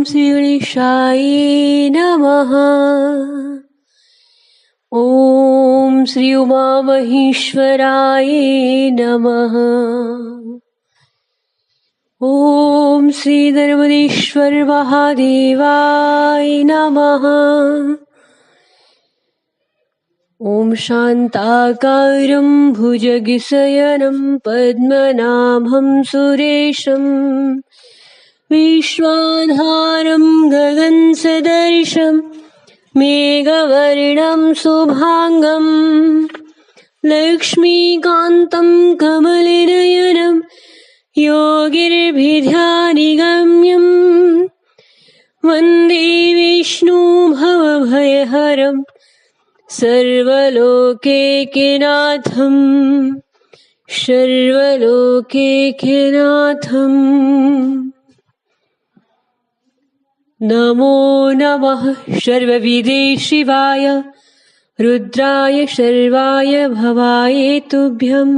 श्री गणेशाय नमः। ओम श्री उमा महेश्वराय नमः। ओम श्री नर्मदेश्वर महादेवाय नमः। ओम शांताकारं भुजगशयनं पद्मनाभं सुरेशं विश्वाधारं गगनसदृशं मेघवर्णं शुभांगं लक्ष्मीकान्तं कमलनयनं योगिर्भिध्यानिगम्यं वन्दे विष्णु भवभयहरं सर्वलोकैकनाथं नमो नमः सर्वविदे शिवाय रुद्राय शर्वाय भवाय तुभ्यं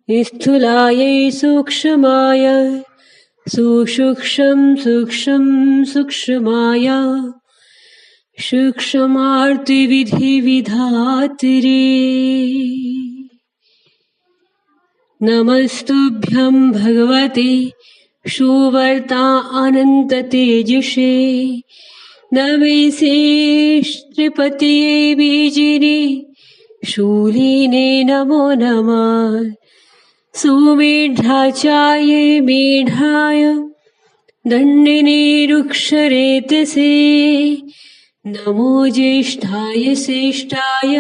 स्थूलाय सूक्ष्माय सूक्ष्माय सूक्ष्मार्तिविधिविधात्रे नमस्तुभ्यं भगवते सुवर्ता अनन्ततेजसे नमस्ते बीजिने शूलिने नमो नमः सुमेधाचाय मेधाय दण्डिने रुक्षरेतसे नमो ज्येष्ठाय श्रेष्ठाय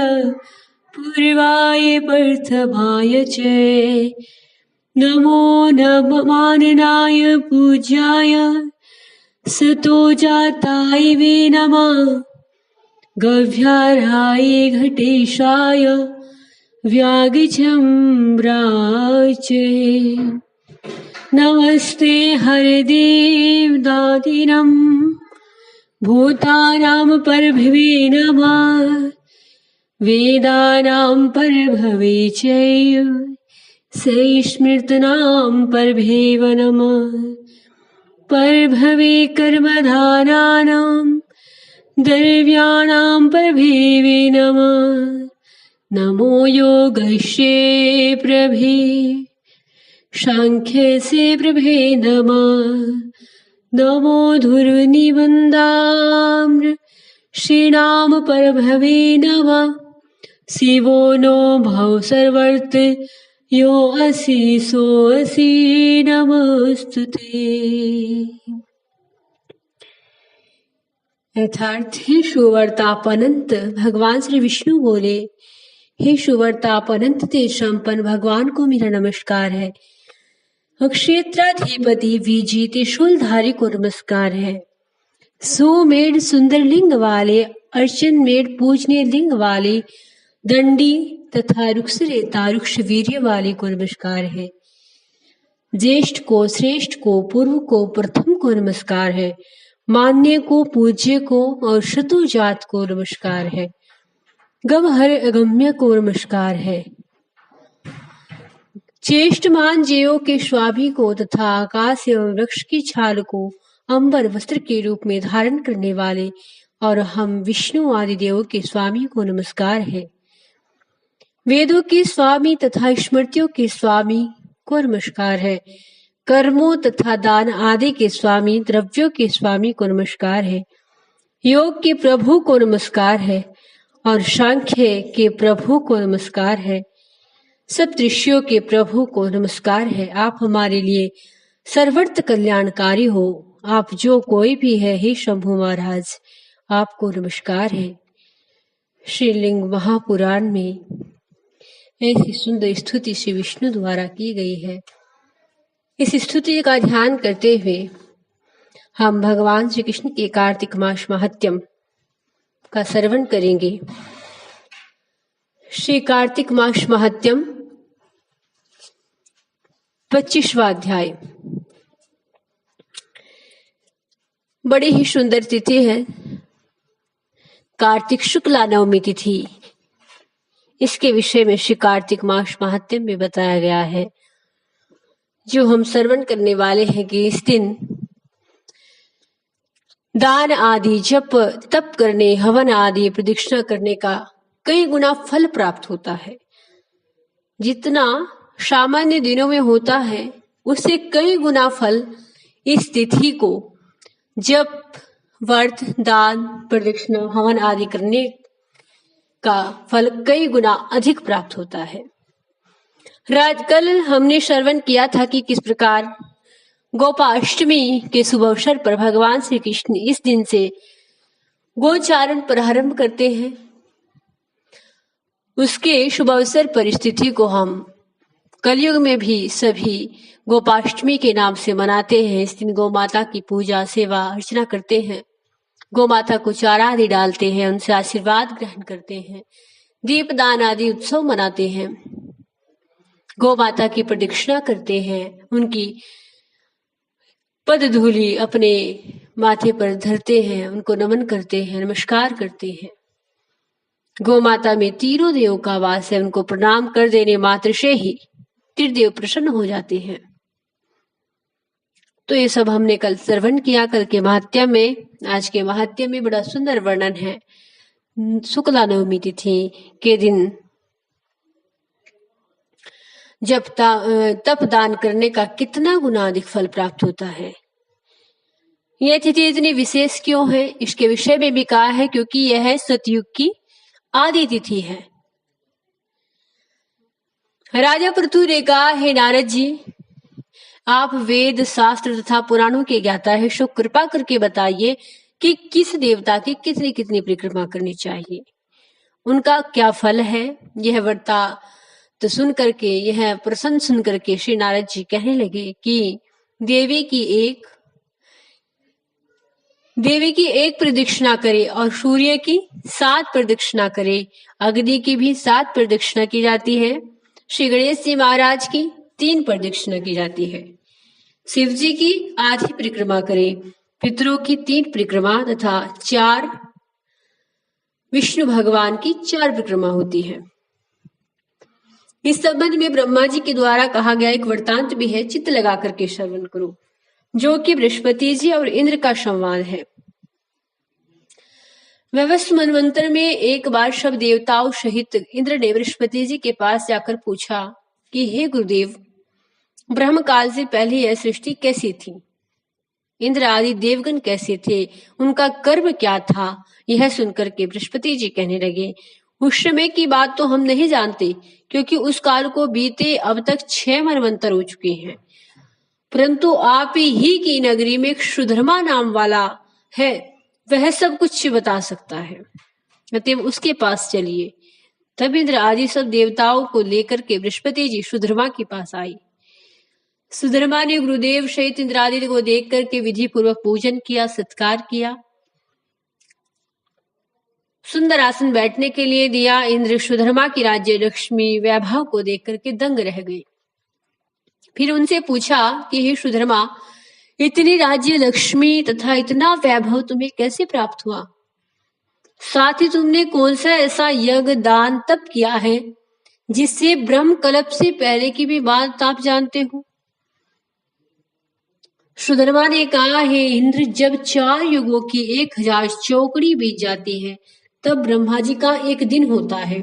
पूर्वाय प्रथमाय च नमो नममाननाय पूज्याय सतोजाताय वे नमः गव्याराय घटेशाय व्याघ्रम्राय च नमस्ते हरदेव दादिनं भूतानां प्रभवे नमः वेदानां प्रभवे चैव स्मृतनां प्रभवे नमः प्रभवे कर्मधाराणां द्रव्याणां प्रभवे नमः नमो योगस्य प्रभवे सांख्यस्य प्रभवे नमः नमो धुर्वनिबन्धामृषीणां प्रभवे नमः शिवो नो भव सर्वर्थ यो असि सोऽसि नमोस्तुते। यथार्थ हे सुवर्ताप अनंत भगवान श्री विष्णु बोले, हे सुवर्ताप अनंत तेज संपन्न भगवान को मेरा नमस्कार है। क्षेत्राधिपति विजय त्रिशूलधारी को नमस्कार है। सुमेढ़ सुंदर लिंग वाले, अर्चन मेढ़ पूजनीय लिंग वाले, दंडी तथा रुक्षरेता रुक्ष वीर्य वाले को नमस्कार है। ज्येष्ठ को, श्रेष्ठ को, पूर्व को, प्रथम को नमस्कार है। मान्य को, पूज्य को और शत्रुजात को नमस्कार है। गवहर अगम्य को नमस्कार है। चेष्टमान जीवों के स्वामी को तथा आकाश एवं वृक्ष की छाल को अंबर वस्त्र के रूप में धारण करने वाले और हम विष्णु आदि देवों के स्वामी को नमस्कार है। वेदों के स्वामी तथा स्मृतियों के स्वामी को नमस्कार है। कर्मों तथा दान आदि के स्वामी, द्रव्यों के स्वामी को नमस्कार है। योग के प्रभु को नमस्कार है और सांख्य के प्रभु को नमस्कार है। सब दृश्यों के प्रभु को नमस्कार है। आप हमारे लिए सर्वत्र कल्याणकारी हो। आप जो कोई भी है, हे शंभु महाराज, आपको नमस्कार है। श्रीलिंग महापुराण में ऐसी सुंदर स्तुति श्री विष्णु द्वारा की गई है। इस स्तुति का ध्यान करते हुए हम भगवान श्री कृष्ण के कार्तिक मास महात्म्य का श्रवण करेंगे। श्री कार्तिक मास महात्म्य 25वां अध्याय। बड़ी ही सुंदर तिथि है, कार्तिक शुक्ला नवमी तिथि। इसके विषय में श्री कार्तिक मास महात्म्य में बताया गया है, जो हम श्रवण करने वाले हैं कि इस दिन दान आदि, जप तप करने, हवन आदि प्रदक्षिणा करने का कई गुना फल प्राप्त होता है। जितना सामान्य दिनों में होता है उससे कई गुना फल इस तिथि को जप, व्रत, दान, प्रदक्षिणा, हवन आदि करने का फल कई गुना अधिक प्राप्त होता है। कल हमने श्रवण किया था कि किस प्रकार गोपाष्टमी के शुभ अवसर पर भगवान श्री कृष्ण इस दिन से गोचारण प्रारंभ करते हैं। उसके शुभ अवसर पर इस तिथि को हम कलयुग में भी सभी गोपाष्टमी के नाम से मनाते हैं। इस दिन गौ माता की पूजा, सेवा, अर्चना करते हैं। गौ माता को चारा आदि डालते हैं, उनसे आशीर्वाद ग्रहण करते हैं, दीपदान आदि उत्सव मनाते हैं, गौ माता की प्रदक्षिणा करते हैं, उनकी पद धूलि अपने माथे पर धरते हैं, उनको नमन करते हैं, नमस्कार करते हैं। गौ माता में तीनों देवों का वास है, उनको प्रणाम कर देने मात्र से ही त्रिदेव प्रसन्न हो जाते हैं। तो ये सब हमने कल श्रवण किया। कल के महात्म्य में, आज के महात्म्य में बड़ा सुंदर वर्णन है। शुक्ला नवमी तिथि के दिन जब तप दान करने का कितना गुना अधिक फल प्राप्त होता है। यह तिथि इतनी विशेष क्यों है, इसके विषय में भी कहा है, क्योंकि यह सतयुग की आदि तिथि है। राजा पृथु ने कहा, हे नारद जी, आप वेद, शास्त्र तथा पुराणों के ज्ञाता है, सो कृपा करके बताइए कि किस देवता की कितनी कितनी परिक्रमा करनी चाहिए, उनका क्या फल है। यह वार्ता तो सुन करके, यह प्रसन्न सुन करके श्री नारद जी कहने लगे कि देवी की एक प्रदक्षिणा करे और सूर्य की 7 प्रदक्षिणा करे, अग्नि की भी 7 प्रदक्षिणा की जाती है, श्री गणेश जी महाराज की 3 प्रदक्षिणा की जाती है, शिव जी की आधी परिक्रमा करे, पितरों की 3 परिक्रमा तथा 4 विष्णु भगवान की 4 परिक्रमा होती है। इस संबंध में ब्रह्मा जी के द्वारा कहा गया एक वृत्तांत भी है, चित्त लगा करके श्रवण करो, जो कि बृहस्पति जी और इंद्र का संवाद है। व्यवस्थ मनवंतर में एक बार सब देवताओं सहित इंद्र ने बृहस्पति जी के पास जाकर पूछा कि हे गुरुदेव, ब्रह्म काल से पहले यह सृष्टि कैसी थी, इंद्र आदि देवगण कैसे थे, उनका कर्म क्या था। यह सुनकर के बृहस्पति जी कहने लगे, उस समय की बात तो हम नहीं जानते, क्योंकि उस काल को बीते अब तक 6 मनवंतर हो चुके हैं, परंतु आप ही की नगरी में एक सुधर्मा नाम वाला है, वह सब कुछ बता सकता है, अतएव उसके पास चलिए। तब इंद्र आदि सब देवताओं को लेकर के बृहस्पति जी सुधर्मा के पास आई। सुधर्मा ने गुरुदेव सहित इंद्रादित्य को देख करके विधि पूर्वक पूजन किया, सत्कार किया, सुंदर आसन बैठने के लिए दिया। इंद्र सुधर्मा की राज्य लक्ष्मी वैभव को देख करके दंग रह गए। फिर उनसे पूछा कि हे सुधर्मा, इतनी राज्य लक्ष्मी तथा इतना वैभव तुम्हें कैसे प्राप्त हुआ, साथ ही तुमने कौन सा ऐसा यज्ञ, दान, तप किया है जिससे ब्रह्म कल्प से पहले की भी बात आप जानते हो। सुधर्मा ने कहा, हे इंद्र, जब 4 युगों की 1000 चौकड़ी बीत जाती है, तब ब्रह्मा जी का एक दिन होता है।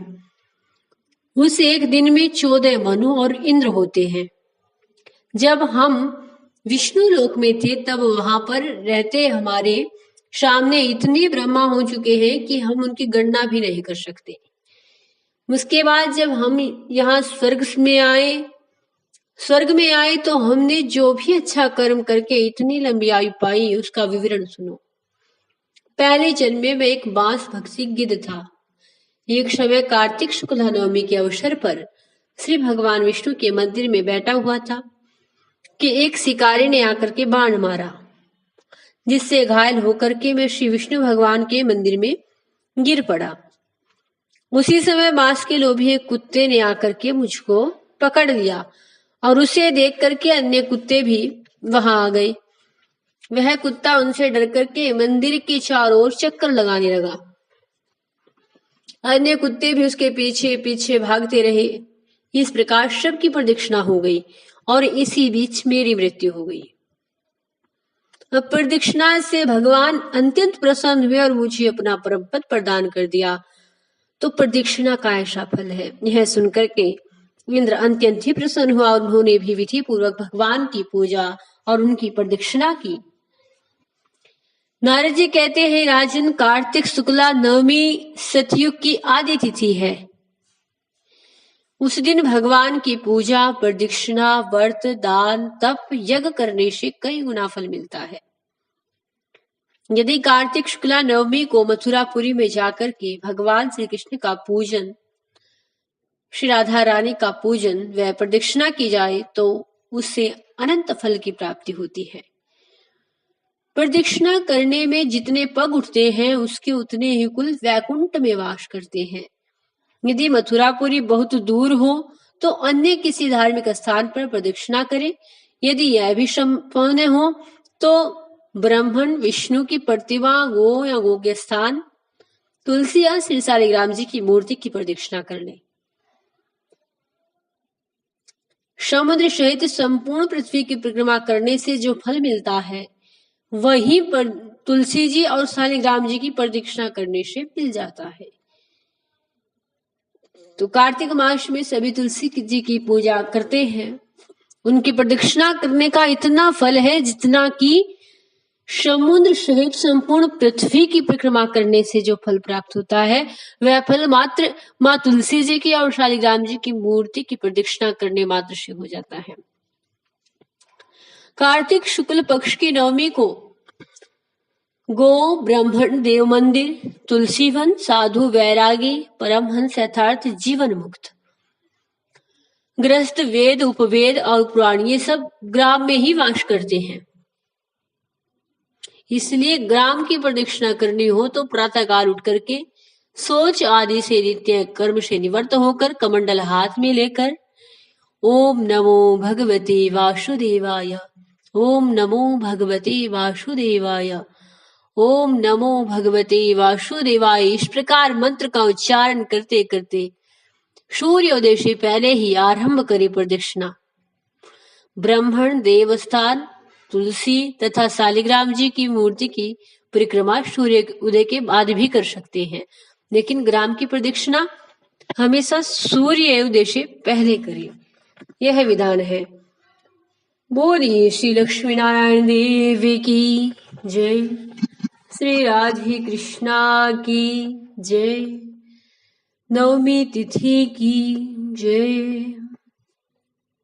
उस एक दिन में 14 मनु और इंद्र होते हैं। जब हम विष्णु लोक में थे, तब वहां पर रहते हमारे सामने इतने ब्रह्मा हो चुके हैं कि हम उनकी गणना भी नहीं कर सकते। उसके बाद जब हम यहाँ स्वर्ग में आए तो हमने जो भी अच्छा कर्म करके इतनी लंबी आयु पाई, उसका विवरण सुनो। पहले जन्म में एक बांस भक्षी गिद्ध था। एक समय कार्तिक शुक्ला नवमी के अवसर पर श्री भगवान विष्णु के मंदिर में बैठा हुआ था कि एक शिकारी ने आकर के बाण मारा, जिससे घायल होकर के मैं श्री विष्णु भगवान के मंदिर में गिर पड़ा। उसी समय मांस के लोभी एक कुत्ते ने आकर के मुझको पकड़ लिया और उसे देख करके अन्य कुत्ते भी वहां आ गए। वह कुत्ता उनसे डर करके मंदिर के चारों ओर चक्कर लगाने लगा। अन्य कुत्ते भी उसके पीछे पीछे भागते रहे। इस प्रकार सबकी प्रदक्षिणा हो गई और इसी बीच मेरी मृत्यु हो गई। अब प्रदक्षिणा से भगवान अत्यंत प्रसन्न हुए और मुझे अपना परम पद प्रदान कर दिया। तो प्रदक्षिणा का ऐसा फल है। यह सुनकर के इंद्र अत्यंत ही प्रसन्न हुआ और उन्होंने भी विधि पूर्वक भगवान की पूजा और उनकी प्रदक्षिणा की। नारद जी कहते हैं, राजन, कार्तिक शुक्ला नवमी सतयुग की आदि तिथि है। उस दिन भगवान की पूजा, प्रदक्षिणा, व्रत, दान, तप, यज्ञ करने से कई गुना फल मिलता है। यदि कार्तिक शुक्ला नवमी को मथुरापुरी में जाकर के भगवान श्री कृष्ण का पूजन, श्री राधा रानी का पूजन व प्रदक्षिणा की जाए तो उससे अनंत फल की प्राप्ति होती है। प्रदक्षिणा करने में जितने पग उठते हैं उसके उतने ही कुल वैकुंठ में वास करते हैं। यदि मथुरापुरी बहुत दूर हो तो अन्य किसी धार्मिक स्थान पर प्रदक्षिणा करें। यदि यह भी संभव न हो तो ब्रह्मण, विष्णु की प्रतिमा, गो या गो के स्थान, तुलसी या श्री शालिग्राम जी की मूर्ति की प्रदक्षिणा कर लें। समुद्र सहित संपूर्ण पृथ्वी की परिक्रमा करने से जो फल मिलता है वही पर तुलसी जी और शालिग्राम जी की प्रदक्षिणा करने से मिल जाता है। तो कार्तिक मास में सभी तुलसी जी की पूजा करते हैं। उनकी प्रदक्षिणा करने का इतना फल है जितना कि समुद्र सहित संपूर्ण पृथ्वी की परिक्रमा करने से जो फल प्राप्त होता है वह फल मात्र माँ तुलसी जी की और शालिग्राम जी की मूर्ति की प्रदक्षिणा करने मात्र से हो जाता है। कार्तिक शुक्ल पक्ष की नवमी को गो, ब्राह्मण, देव मंदिर, तुलसी वन, साधु, वैरागी, परमहंस, यथार्थ जीवन मुक्त, गृहस्थ, वेद, उपवेद और पुराण ये सब ग्राम में ही वास करते हैं। इसलिए ग्राम की प्रदक्षिणा करनी हो तो प्रातःकाल उठ करके सोच आदि से नित्य कर्म से निवृत्त होकर कमंडल हाथ में लेकर ओम नमो भगवते वासुदेवाय, ओम नमो भगवते वासुदेवाय, ओम नमो भगवते वासुदेवाय इस प्रकार मंत्र का उच्चारण करते करते सूर्योदय से पहले ही आरंभ करे प्रदक्षिणा। ब्राह्मण, देवस्थान, तुलसी तथा शालिग्राम जी की मूर्ति की परिक्रमा सूर्य उदय के बाद भी कर सकते हैं, लेकिन ग्राम की प्रदक्षिणा हमेशा सूर्य उदय से पहले करें। यह विधान है। बोलिए श्री लक्ष्मी नारायण देव की जय, श्री राधे कृष्णा की जय, नवमी तिथि की जय।